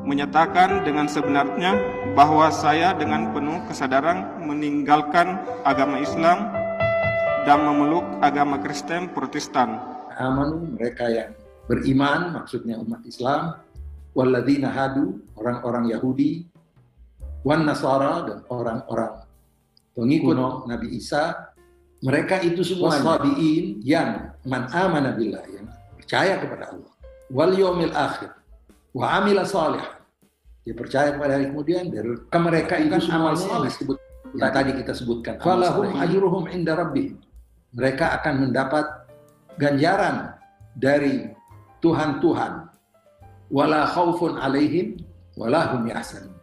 menyatakan dengan sebenarnya bahwa saya dengan penuh kesadaran meninggalkan agama Islam dan memeluk agama Kristen Protestan. Amanu, mereka yang beriman, maksudnya umat Islam, walladzina hadu, orang-orang Yahudi, wan Nasara, dan orang-orang pengikut Nabi Isa, mereka itu semua sabiin yang man amana billah, yang percaya kepada Allah, wal yaumil akhir, wa amila salih, dia percaya kepada hari kemudian. Dari mereka itu amal saleh disebut yang tadi kita sebutkan, falahum ajruhum inda rabbihim, mereka akan mendapat ganjaran dari Tuhan, wala khaufun alaihim wala hum yahzanun,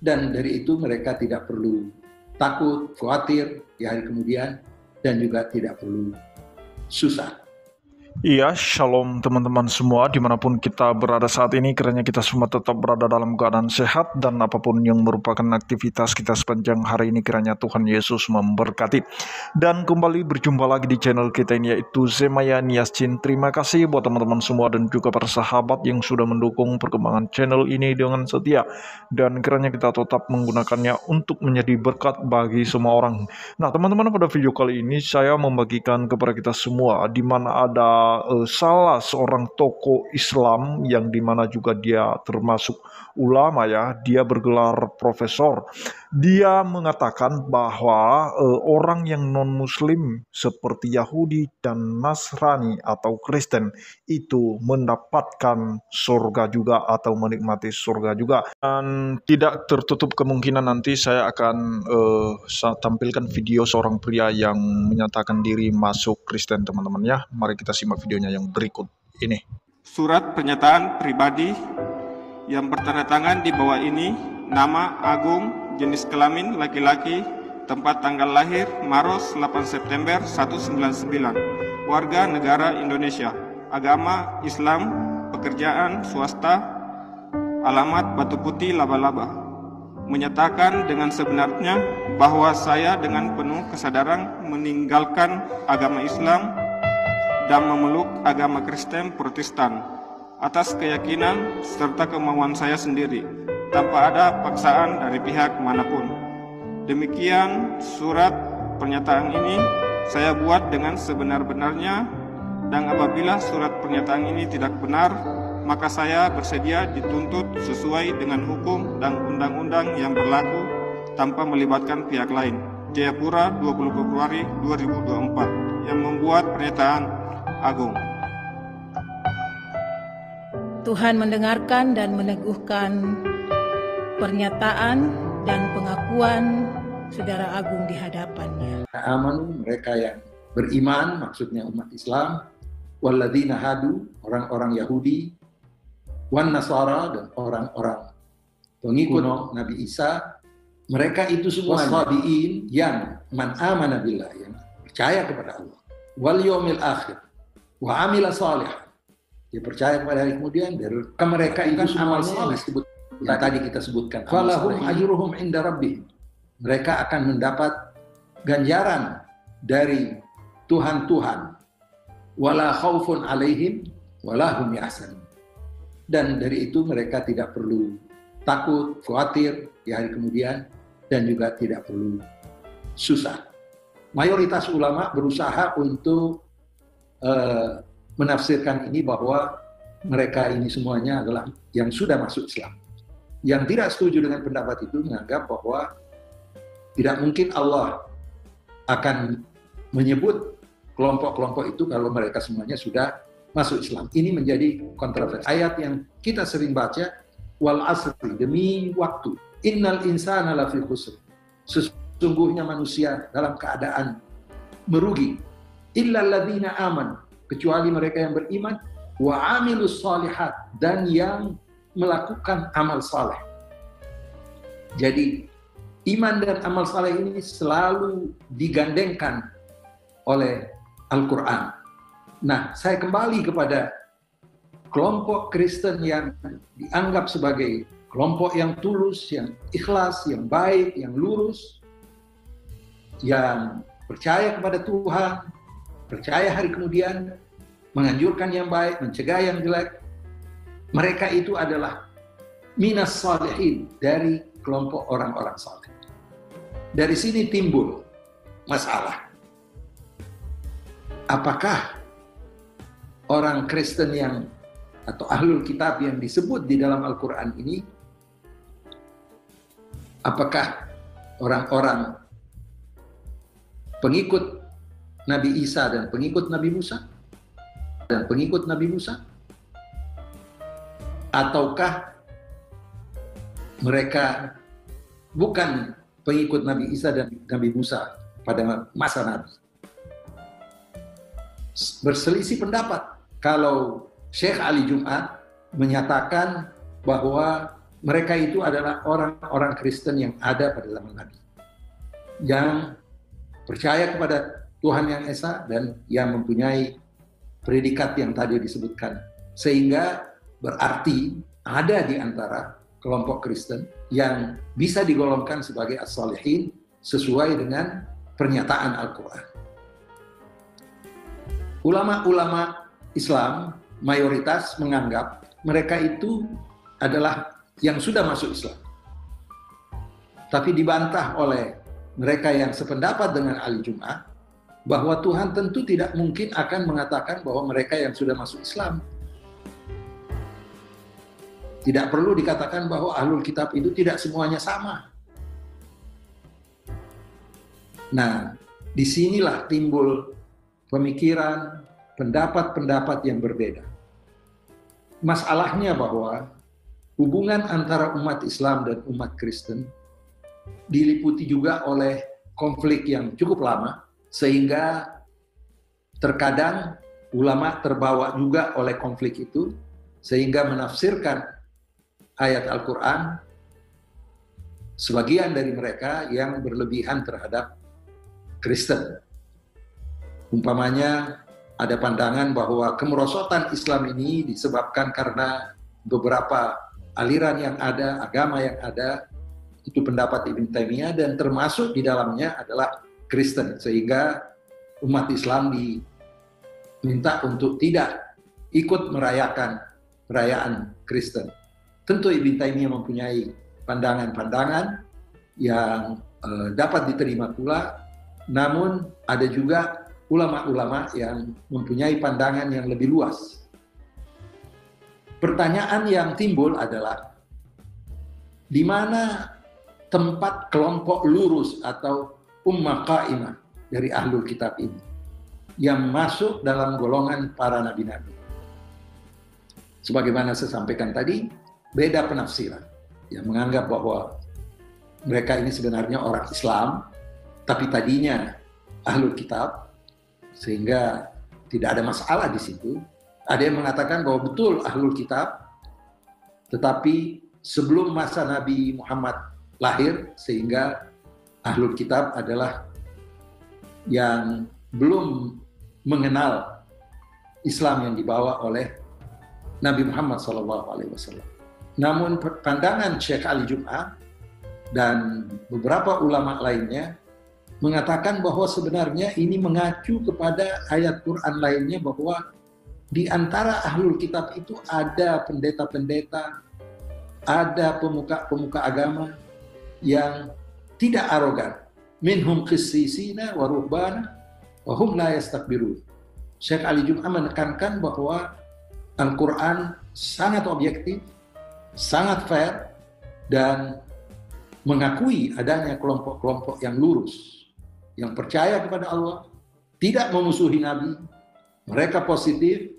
dan dari itu mereka tidak perlu takut, khawatir di hari kemudian, dan juga tidak perlu susah. Iya, shalom teman-teman semua dimanapun kita berada saat ini, kiranya kita semua tetap berada dalam keadaan sehat dan apapun yang merupakan aktivitas kita sepanjang hari ini, kiranya Tuhan Yesus memberkati. Dan kembali berjumpa lagi di channel kita ini, yaitu Zemaya Niaschin. Terima kasih buat teman-teman semua dan juga para sahabat yang sudah mendukung perkembangan channel ini dengan setia, dan kiranya kita tetap menggunakannya untuk menjadi berkat bagi semua orang. Nah teman-teman, pada video kali ini saya membagikan kepada kita semua di mana ada salah seorang tokoh Islam yang dimana juga dia termasuk ulama ya, dia bergelar profesor. Dia mengatakan bahwa orang yang non-muslim seperti Yahudi dan Nasrani atau Kristen itu mendapatkan surga juga atau menikmati surga juga. Dan tidak tertutup kemungkinan nanti saya akan tampilkan video seorang pria yang menyatakan diri masuk Kristen, teman-teman ya. Mari kita simak videonya yang berikut ini. Surat pernyataan pribadi yang bertanda tangan di bawah ini: nama Agung, jenis kelamin laki-laki, tempat tanggal lahir Maros 8 September 199, warga negara Indonesia, agama Islam, pekerjaan swasta, alamat Batu Putih Laba-Laba. Menyatakan dengan sebenarnya bahwa saya dengan penuh kesadaran meninggalkan agama Islam dan memeluk agama Kristen Protestan atas keyakinan serta kemauan saya sendiri, tanpa ada paksaan dari pihak manapun. Demikian surat pernyataan ini saya buat dengan sebenar-benarnya, dan apabila surat pernyataan ini tidak benar, maka saya bersedia dituntut sesuai dengan hukum dan undang-undang yang berlaku tanpa melibatkan pihak lain. Jayapura, 20 Februari 2024, yang membuat pernyataan Agung. Tuhan mendengarkan dan meneguhkan pernyataan dan pengakuan Saudara Agung di hadapannya. Amanu, mereka yang beriman, maksudnya umat Islam, walladzina hadu, orang-orang Yahudi, wan Nasara, dan orang-orang pengikut Nabi Isa, mereka itu semua sabiin yang man amana billah, yang percaya kepada Allah, wal yaumil akhir, wa amila salih, dia percaya kepada hari kemudian. Dari mereka itu amal saleh disebut yang tadi kita sebutkan, falahum ajruhum inda rabbihim, mereka akan mendapat ganjaran dari Tuhan, wala khaufun alaihim wala hum yahzanun, dan dari itu mereka tidak perlu takut, khawatir di hari kemudian, dan juga tidak perlu susah. Mayoritas ulama berusaha untuk menafsirkan ini bahwa mereka ini semuanya adalah yang sudah masuk Islam. Yang tidak setuju dengan pendapat itu menganggap bahwa tidak mungkin Allah akan menyebut kelompok-kelompok itu kalau mereka semuanya sudah masuk Islam. Ini menjadi kontroversi. Ayat yang kita sering baca, wal asri, demi waktu, innal insana lafi khusr, sesungguhnya manusia dalam keadaan merugi, illal ladzina amanu, kecuali mereka yang beriman, wa amilus shalihat, dan yang melakukan amal saleh. Jadi iman dan amal saleh ini selalu digandengkan oleh Al-Quran. Nah, saya kembali kepada kelompok Kristen yang dianggap sebagai kelompok yang tulus, yang ikhlas, yang baik, yang lurus, yang percaya kepada Tuhan, percaya hari kemudian, menganjurkan yang baik, mencegah yang jelek. Mereka itu adalah minas salihin, dari kelompok orang-orang saleh. Dari sini timbul masalah. Apakah orang Kristen yang atau ahlul kitab yang disebut di dalam Al-Quran ini, apakah orang-orang pengikut Nabi Isa dan pengikut Nabi Musa? Ataukah mereka bukan pengikut Nabi Isa dan Nabi Musa pada masa Nabi? Berselisih pendapat. Kalau Syekh Ali Jum'at menyatakan bahwa mereka itu adalah orang-orang Kristen yang ada pada zaman Nabi, yang percaya kepada Tuhan yang Esa dan yang mempunyai predikat yang tadi disebutkan, sehingga berarti ada di antara kelompok Kristen yang bisa digolongkan sebagai as-salihin sesuai dengan pernyataan Al-Quran. Ulama-ulama Islam mayoritas menganggap mereka itu adalah yang sudah masuk Islam. Tapi dibantah oleh mereka yang sependapat dengan Ali Jum'ah bahwa Tuhan tentu tidak mungkin akan mengatakan bahwa mereka yang sudah masuk Islam. Tidak perlu dikatakan bahwa ahlul kitab itu tidak semuanya sama. Nah, disinilah timbul pemikiran, pendapat-pendapat yang berbeda. Masalahnya bahwa hubungan antara umat Islam dan umat Kristen diliputi juga oleh konflik yang cukup lama, sehingga terkadang ulama terbawa juga oleh konflik itu, sehingga menafsirkan ayat Al-Quran sebagian dari mereka yang berlebihan terhadap Kristen. Umpamanya ada pandangan bahwa kemerosotan Islam ini disebabkan karena beberapa aliran yang ada, agama yang ada, itu pendapat Ibn Taimiyah, dan termasuk di dalamnya adalah Kristen, sehingga umat Islam diminta untuk tidak ikut merayakan perayaan Kristen. Tentu Ibn Taimiyah mempunyai pandangan-pandangan yang dapat diterima pula, namun ada juga ulama-ulama yang mempunyai pandangan yang lebih luas. Pertanyaan yang timbul adalah di mana tempat kelompok lurus atau ummah qaimah dari ahlul kitab ini yang masuk dalam golongan para nabi-nabi. Sebagaimana saya sampaikan tadi, beda penafsiran yang menganggap bahwa mereka ini sebenarnya orang Islam, tapi tadinya ahlul kitab, sehingga tidak ada masalah di situ. Ada yang mengatakan bahwa betul ahlul kitab, tetapi sebelum masa Nabi Muhammad lahir, sehingga ahlul kitab adalah yang belum mengenal Islam yang dibawa oleh Nabi Muhammad SAW. Namun pandangan Syekh Ali Jum'ah dan beberapa ulama lainnya mengatakan bahwa sebenarnya ini mengacu kepada ayat Quran lainnya, bahwa di antara ahlul kitab itu ada pendeta-pendeta, ada pemuka-pemuka agama yang tidak arogan. Minhum qissisina wa ruhbana wa hum la yastakbirun. Syekh Ali Jum'ah menekankan bahwa Al-Quran sangat objektif, sangat fair, dan mengakui adanya kelompok-kelompok yang lurus, yang percaya kepada Allah, tidak memusuhi Nabi, mereka positif,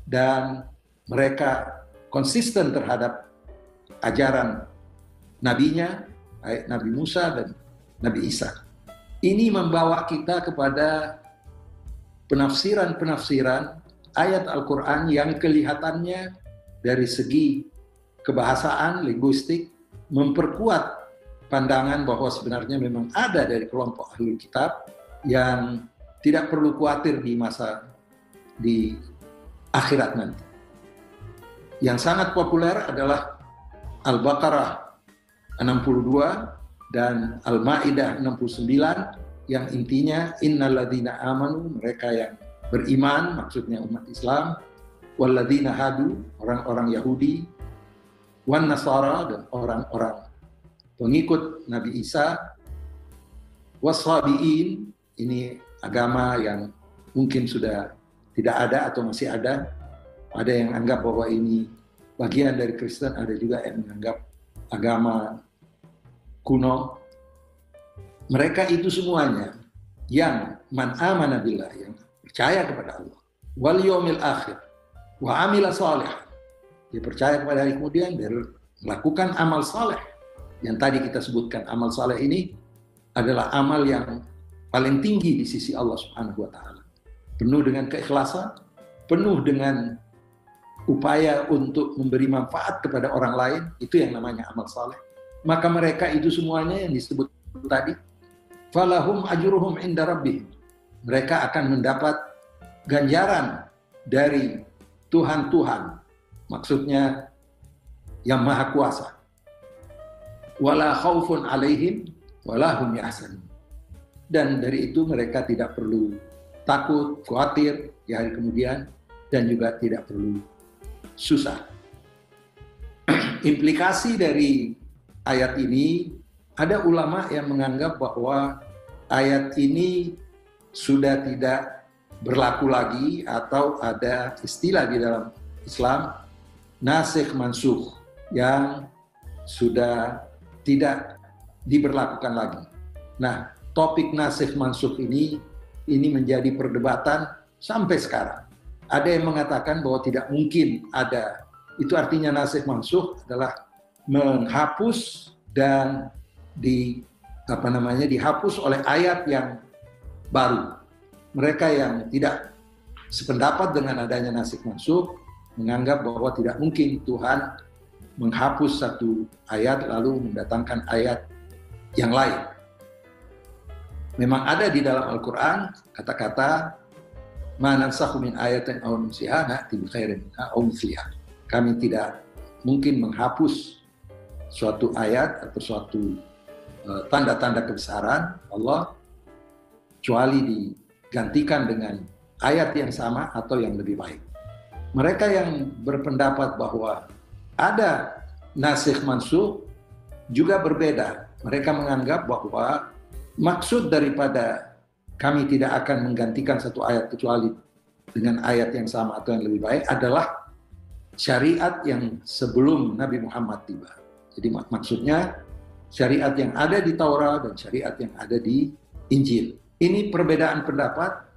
dan mereka konsisten terhadap ajaran nabinya, baik Nabi Musa dan Nabi Isa. Ini membawa kita kepada penafsiran-penafsiran ayat Al-Quran yang kelihatannya dari segi kebahasaan, linguistik, memperkuat pandangan bahwa sebenarnya memang ada dari kelompok ahlul kitab yang tidak perlu khawatir di akhirat nanti. Yang sangat populer adalah Al-Baqarah 62 dan Al-Ma'idah 69 yang intinya innalladzina amanu, mereka yang beriman, maksudnya umat Islam, walladzina hadu, orang-orang Yahudi, wan nasara, dan orang-orang pengikut Nabi Isa, wasabiin, ini agama yang mungkin sudah tidak ada atau masih ada. Ada yang anggap bahwa ini bagian dari Kristen, ada juga yang menganggap agama kuno. Mereka itu semuanya yang man amana billah, yang percaya kepada Allah, wal yaumil akhir, wa amila salih. Dia percaya kepada hari kemudian, dia melakukan amal saleh. Yang tadi kita sebutkan, amal saleh ini adalah amal yang paling tinggi di sisi Allah Subhanahu wa taala. Penuh dengan keikhlasan, penuh dengan upaya untuk memberi manfaat kepada orang lain, itu yang namanya amal saleh. Maka mereka itu semuanya yang disebut tadi, falahum ajruhum inda rabbihim. Mereka akan mendapat ganjaran dari Tuhan-Tuhan, maksudnya yang Maha Kuasa. Wala khaufun alaihim wala hum yahzanun. Dan dari itu mereka tidak perlu takut, khawatir di hari kemudian, dan juga tidak perlu susah. Implikasi dari ayat ini, ada ulama yang menganggap bahwa ayat ini sudah tidak berlaku lagi, atau ada istilah di dalam Islam nasikh mansukh, yang sudah tidak diberlakukan lagi. Nah, topik nasikh mansukh ini menjadi perdebatan sampai sekarang. Ada yang mengatakan bahwa tidak mungkin ada. Itu artinya nasikh mansukh adalah menghapus dan dihapus oleh ayat yang baru. Mereka yang tidak sependapat dengan adanya nasikh mansukh menganggap bahwa tidak mungkin Tuhan menghapus satu ayat lalu mendatangkan ayat yang lain. Memang ada di dalam Al-Quran kata-kata ma nansakhu min ayatin aw nunsiha na'ti bi khairin minha aw mithliha. Kami tidak mungkin menghapus suatu ayat atau suatu tanda-tanda kebesaran Allah kecuali digantikan dengan ayat yang sama atau yang lebih baik. Mereka yang berpendapat bahwa ada nasikh mansukh juga berbeda. Mereka menganggap bahwa maksud daripada kami tidak akan menggantikan satu ayat kecuali dengan ayat yang sama atau yang lebih baik adalah syariat yang sebelum Nabi Muhammad tiba. Jadi maksudnya syariat yang ada di Taurat dan syariat yang ada di Injil. Ini perbedaan pendapat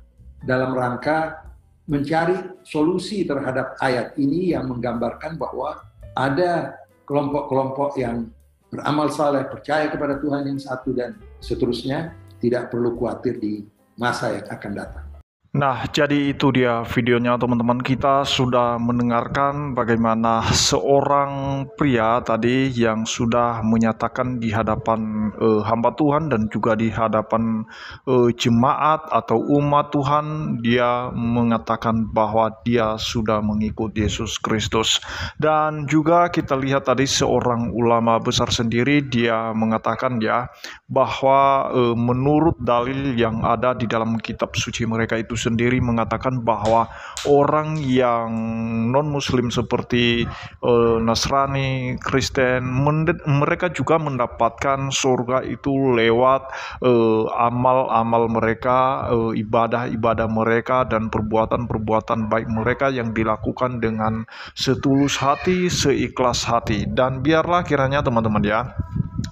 dalam rangka mencari solusi terhadap ayat ini yang menggambarkan bahwa ada kelompok-kelompok yang beramal saleh, percaya kepada Tuhan yang satu, dan seterusnya, tidak perlu khawatir di masa yang akan datang. Nah, jadi itu dia videonya teman-teman. Kita sudah mendengarkan bagaimana seorang pria tadi yang sudah menyatakan di hadapan hamba Tuhan dan juga di hadapan jemaat atau umat Tuhan, dia mengatakan bahwa dia sudah mengikut Yesus Kristus. Dan juga kita lihat tadi seorang ulama besar sendiri, dia mengatakan ya bahwa menurut dalil yang ada di dalam kitab suci mereka itu sendiri mengatakan bahwa orang yang non-muslim seperti Nasrani, Kristen, mereka juga mendapatkan surga itu lewat amal-amal mereka, ibadah-ibadah mereka, dan perbuatan-perbuatan baik mereka yang dilakukan dengan setulus hati, seikhlas hati. Dan biarlah kiranya teman-teman ya,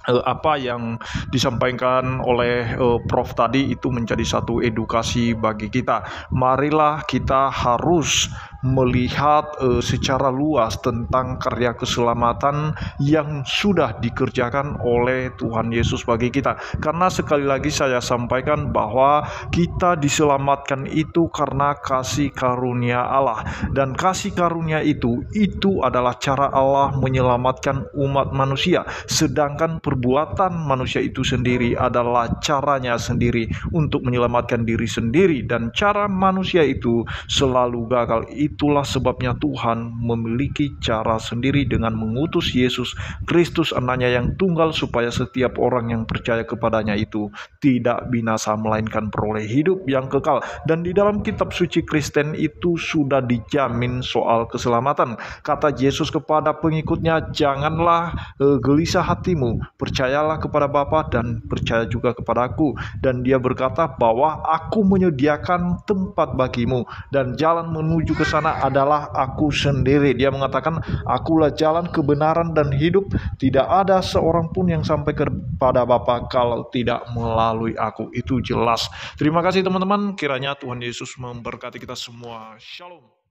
apa yang disampaikan oleh Prof tadi itu menjadi satu edukasi bagi kita. Marilah kita harus melihat secara luas tentang karya keselamatan yang sudah dikerjakan oleh Tuhan Yesus bagi kita. Karena sekali lagi saya sampaikan bahwa kita diselamatkan itu karena kasih karunia Allah, dan kasih karunia itu adalah cara Allah menyelamatkan umat manusia, sedangkan perbuatan manusia itu sendiri adalah caranya sendiri untuk menyelamatkan diri sendiri, dan cara manusia itu selalu gagal. itulah sebabnya Tuhan memiliki cara sendiri dengan mengutus Yesus Kristus anaknya yang tunggal, supaya setiap orang yang percaya kepadanya itu tidak binasa melainkan peroleh hidup yang kekal. Dan di dalam kitab suci Kristen itu sudah dijamin soal keselamatan. Kata Yesus kepada pengikutnya, janganlah gelisah hatimu, percayalah kepada Bapa dan percaya juga kepada Aku. Dan dia berkata bahwa Aku menyediakan tempat bagimu dan jalan menuju ke sana adalah Aku sendiri. Dia mengatakan, Akulah jalan, kebenaran dan hidup. Tidak ada seorang pun yang sampai kepada Bapa kalau tidak melalui Aku. Itu jelas. Terima kasih teman-teman. Kiranya Tuhan Yesus memberkati kita semua. Shalom.